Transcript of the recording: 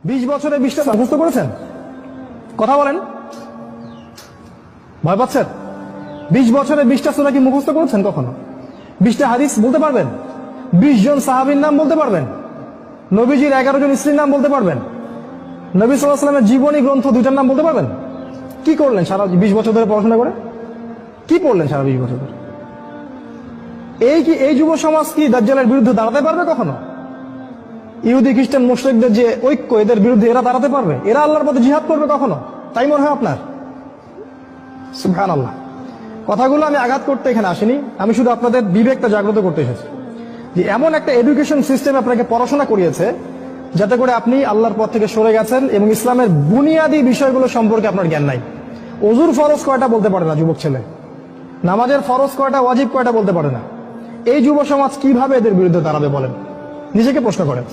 20 বছরে 20টা মুখস্থ করেছেন? কথা বলেন, ভয় পাচ্ছেন? 20 বছরে 20টা সূরা কি মুখস্থ করেছেন কখনো? 20টা হাদিস বলতে পারবেন? 20 জন সাহাবীর নাম বলতে পারবেন? নবীজির 11 জন স্ত্রীর নাম বলতে পারবেন? নবী সাল্লাল্লাহু আলাইহি ওয়াসাল্লামের জীবনী গ্রন্থ 2টার নাম বলতে পারবেন? কি করলেন সারা 20 বছর ধরে পড়াশোনা করে? কি পড়লেন সারা 20 বছর ধরে? এই যুব সমাজ কি দাজ্জালের বিরুদ্ধে দাঁড়াতে পারবে কখনো? ইহুদি খ্রিস্টান মুশরিকদের যে ঐক্য, এদের বিরুদ্ধে এরা দাঁড়াতে পারবে? এরা আল্লাহর পথে জিহাদ করবে কখনো? তাই মনে হয় আপনার? সুবহানাল্লাহ। কথাগুলো আমি আঘাত করতে এখানে আসিনি, আমি শুধু আপনাদের বিবেকটা জাগ্রত করতে এসেছি যে এমন একটা এডুকেশন সিস্টেম আপনাকে পড়াশোনা করিয়েছে যাতে করে আপনি আল্লাহর পথ থেকে সরে গেছেন এবং ইসলামের বুনিয়াদী বিষয়গুলো সম্পর্কে আপনার জ্ঞান নাই। ওযুর ফরজ কয়টা বলতে পারে না যুবক ছেলে, নামাজের ফরজ কয়টা, ওয়াজিব কয়টা বলতে পারে না। এই যুব সমাজ কিভাবে এদের বিরুদ্ধে দাঁড়াবে বলেন? নিজেকে প্রশ্ন করেন।